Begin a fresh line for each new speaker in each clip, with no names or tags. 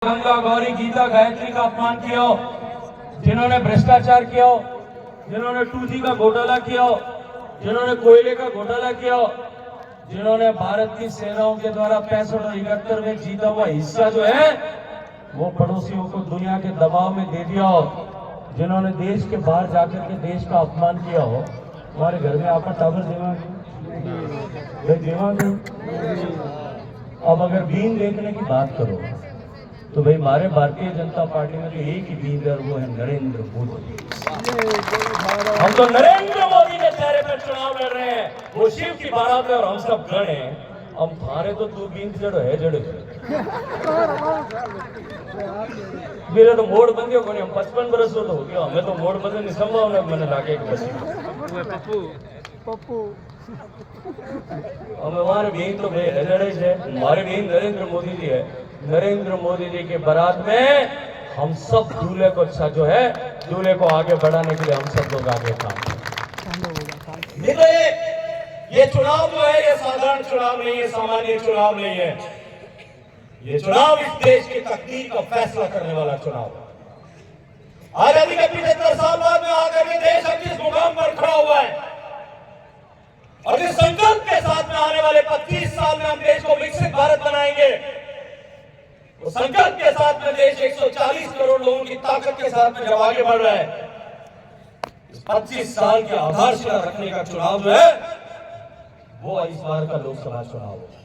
गंगा गौरी गीता गायत्री का अपमान किया, जिन्होंने भ्रष्टाचार किया, जिन्होंने 2G का घोटाला किया, जिन्होंने कोयले का घोटाला किया, जिन्होंने भारत की सेनाओं के द्वारा 65 और 71 में जीता हुआ हिस्सा जो है वो पड़ोसियों को दुनिया के दबाव में दे दिया हो, जिन्होंने देश के बाहर जाकर के देश का अपमान किया हो, हमारे घर में आपका टावर देवा अब अगर बीन देखने की बात करो तो भाई हमारे भारतीय जनता पार्टी में तो एक ही बीन है, वो है नरेंद्र मोदी। हम तो नरेंद्र मोदी के चेहरे पर चुनाव लड़ रहे हैं, वो शिव की बारात है और हम सब गण हैं। हम थारे तो तू बीन जड़ो है जड़ो मेरे तो मोड़ बंद को नहीं, हम 55 बरस तो हो गया, हमें तो मोड़ बंद नहीं संभव है, मैंने लाके पप्पू हमारे बीन तो भाई है, हमारे बीन नरेंद्र मोदी जी है। नरेंद्र मोदी जी के बारात में हम सब दूल्हे को जो है दूल्हे को आगे बढ़ाने के लिए हम सब लोग आगे काम। ये चुनाव जो है ये साधारण चुनाव नहीं है, सामान्य चुनाव नहीं है, ये चुनाव इस देश की तकदीर का फैसला करने वाला चुनाव है। आजादी के 75 साल बाद में आकर के देश अब जिस मुकाम पर खड़ा हुआ है और जिस संकल्प के साथ में आने वाले 25 साल में हम देश को विकसित भारत बनाएंगे, वो संकल्प के साथ में देश 140 करोड़ लोगों की ताकत के साथ में जब आगे बढ़ रहा है, इस 25 साल की आधारशिला रखने का चुनाव जो है वो इस बार का लोकसभा चुनाव है।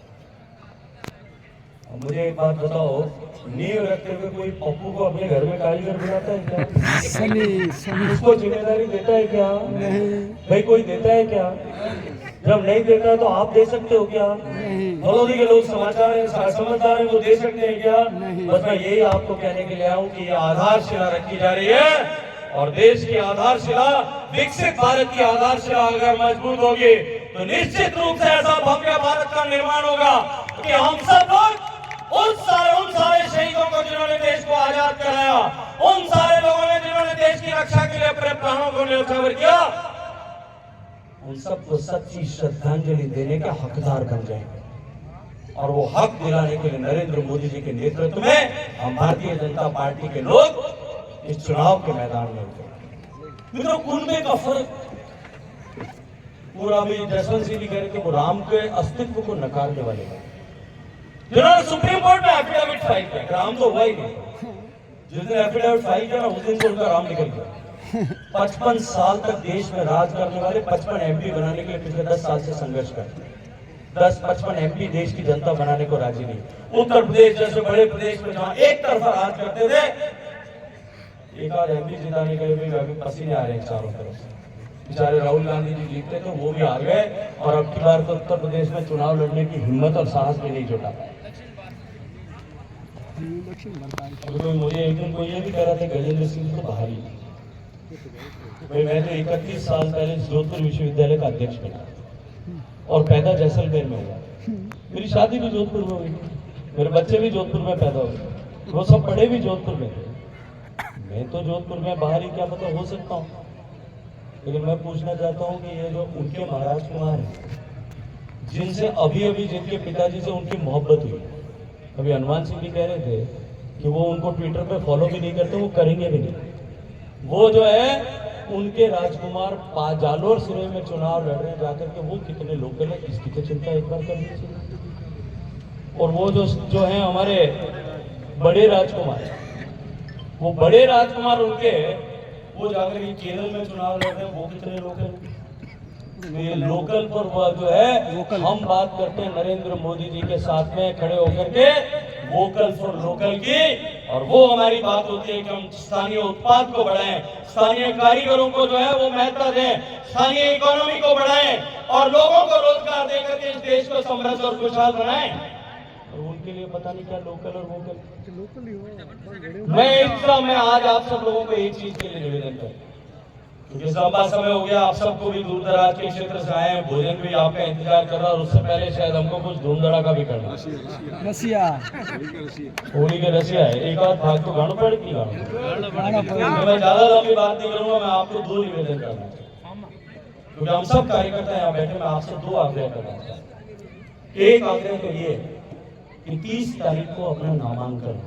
मुझे एक बात बताओ, नींव रखते हुए कोई पप्पू को अपने घर में कारीगर बुलाता है क्या? उसको जिम्मेदारी देता है क्या? नहीं भाई, कोई देता है क्या? जब नहीं देता तो आप दे सकते हो क्या? बड़ौदी के लोग समझदार हैं, समझदार हैं, वो दे सकते हैं क्या? बस मैं यही आपको कहने के लिए आऊं कि ये आधारशिला रखी जा रही है और देश की आधारशिला, विकसित भारत की आधारशिला अगर मजबूत होगी तो निश्चित रूप से ऐसा भव्य भारत का निर्माण होगा कि हम सब लोग उन सारे शहीदों को जिन्होंने देश को आजाद कराया, उन सारे लोगों ने जिन्होंने देश की रक्षा के लिए अपने प्राणों को न्यौछावर किया, उन सबको सच्ची श्रद्धांजलि देने के हकदार बन जाएंगे। और वो हक दिलाने के लिए नरेंद्र मोदी जी के नेतृत्व में हम भारतीय जनता पार्टी के लोग इस चुनाव के मैदान में उतरे। मित्रों, कुनबे का फर्क पूरा भी जसवंत सिंह जी कह रहे थे, वो राम के अस्तित्व को नकारने वाले हैं जिन्होंने सुप्रीम कोर्ट में एफिडेविट फाइल किया। राम तो हुआ ही नहीं, जिस दिन एफिडेविट फाइल किया ना उस दिन से उनका राम निकल गया। 55 साल तक देश में राज करने वाले 55 MP बनाने के लिए पिछले 10 साल से संघर्ष करते हैं। 55 MP देश की जनता बनाने को राजी नहीं। उत्तर प्रदेश जैसे बड़े प्रदेश में जहां एक तरफा राज करते थे, एक आध MP जिताने के लिए भी अभी पसीने आ रहे हैं चारों तरफ से। बेचारे राहुल गांधी जी जीतते तो वो भी आ गए और अब की बार तो उत्तर प्रदेश में चुनाव लड़ने की हिम्मत और साहस भी नहीं जुटा। तो मुझे एक दिन कोई ये भी कह रहा था गजेंद्र सिंह तो बाहर ही, भाई मैं तो 31 साल पहले जोधपुर विश्वविद्यालय का अध्यक्ष बना और पैदा जैसलमेर में हुआ। मेरी शादी भी जोधपुर में हुई, मेरे बच्चे भी जोधपुर में पैदा हुए, वो सब बड़े भी जोधपुर में थे। मैं तो जोधपुर में बाहर ही क्या पता हो सकता हूँ, लेकिन मैं पूछना चाहता हूँ कि ये जो उनके महाराज कुमार हैं, जिनसे अभी जिनके पिताजी से उनकी मोहब्बत हुई, अभी हनुमान सिंह भी कह रहे थे कि वो उनको ट्विटर पे फॉलो भी नहीं करते, वो करेंगे भी नहीं। वो जो है उनके राजकुमार जालोर सिरे में चुनाव लड़ रहे हैं जाकर के, वो कितने लोकल है इसकी तो चिंता एक बार कर लीजिए। और वो जो है हमारे बड़े राजकुमार, वो बड़े राजकुमार उनके वो जाकर के केरल में चुनाव लड़ रहे हैं, वो कितने लोकल। ये लोकल पर वो जो है हम बात करते हैं नरेंद्र मोदी जी के साथ में खड़े होकर के वोकल फॉर लोकल की, और वो हमारी बात होती है कि हम स्थानीय उत्पाद को बढ़ाएं, स्थानीय कारीगरों को जो है वो महत्व दें, स्थानीय इकोनॉमी को बढ़ाएं और लोगों को रोजगार देकर के इस देश को समृद्ध और खुशहाल बनाएं। और उनके लिए पता नहीं क्या लोकल और वोकल। मैं आज आप सब लोगों को एक चीज के लिए निवेदन करूं, क्योंकि लंबा समय हो गया, आप सबको भी दूर दराज के क्षेत्र से आए हैं, भोजन भी आपका इंतजार कर रहा है और उससे पहले शायद हमको कुछ धूम धड़ाका भी करना है। रसिया होली के रसिया है, एक आध भाग तो गाना पड़ की मैं ज्यादा लंबी बात नहीं करूंगा। मैं आपको 2 निवेदन करना चाहता, क्योंकि हम सब कार्यकर्ता यहाँ बैठे, मैं आपसे 2 आग्रह करना चाहता हूँ। एक आग्रह तो ये कि 30 तारीख को अपना नामांकन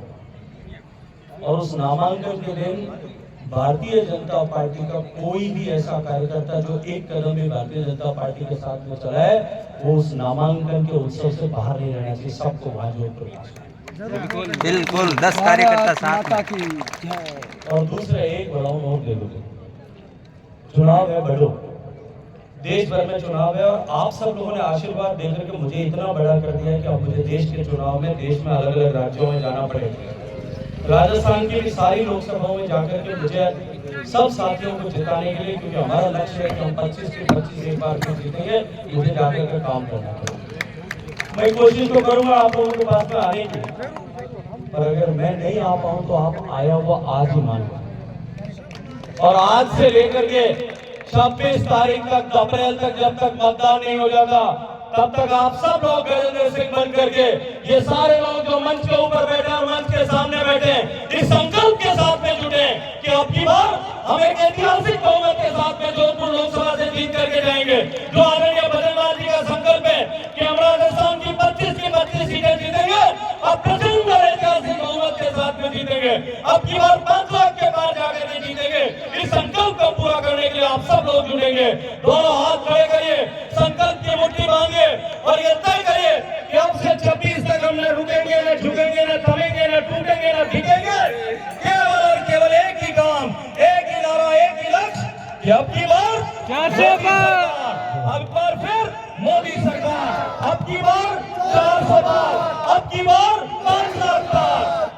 और उस नामांकन के दिन भारतीय जनता पार्टी का कोई भी ऐसा कार्यकर्ता जो एक कदम भी भारतीय जनता पार्टी के साथ में चला है, वो उस नामांकन के उत्सव से बाहर नहीं रहना चाहिए। सबको वहां जोड़
बिल्कुल 10 कार्यकर्ता साथ में।
और दूसरा एक बड़ा नोट ले लो, चुनाव है बड़ो, देश भर में चुनाव है और आप सब लोगों ने आशीर्वाद देकर के मुझे इतना बड़ा कर दिया है कि अब मुझे देश के चुनाव में देश में अलग अलग राज्यों में जाना पड़ेगा। राजस्थान की भी सारी लोकसभाओं में जाकर के मुझे सब साथियों को जिताने के लिए, क्योंकि हमारा लक्ष्य है कि हम 25 के 25 एक बार में जीतेंगे, मुझे जाकर के काम करना पड़ेगा। मैं कोशिश तो करूंगा आप लोगों के पास में आने की, पर अगर मैं नहीं आ पाऊं तो आप आया हुआ आज ही मान लो। और आज से लेकर के 26 तारीख तक, अप्रैल तक, जब तक मतदान नहीं हो जाता तब तक आप सब लोग गजेंद्र सिंह बन करके, ये सारे लोग जो मंच के ऊपर बैठे और मंच के सामने बैठे, इस संकल्प के साथ में जुटे कि अब की बार हम एक ऐतिहासिक बहुमत के साथ में जोधपुर लोकसभा से जीत करके जाएंगे। जो आदरणीय बदलवाल जी का संकल्प है कि हम राजस्थान की 25 सीटें जीतेंगे, अब प्रचंड ऐतिहासिक बहुमत के साथ में जीतेंगे, अब की बार 5 लाख के पार जाकर के जीतेंगे। इस संकल्प को पूरा करने के लिए आप सब लोग जुटेंगे। दोनों हाथ खड़े करिए, संकल्प की मुट्ठी बांधिए और ये तय करिए कि अब से 26 तक हम न रुकेंगे, न झुकेंगे, न थमेंगे, न टूटेंगे, न भीगेंगे। केवल और केवल एक ही काम, एक ही नारा, एक ही लक्ष्य कि अब की बार 400 पार, अब बार फिर मोदी सरकार, अब की बार 400 पार, अब की बार 5 लाख पार।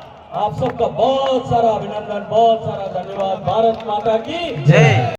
आप सबका बहुत सारा अभिनंदन, बहुत सारा धन्यवाद। भारत माता की जय।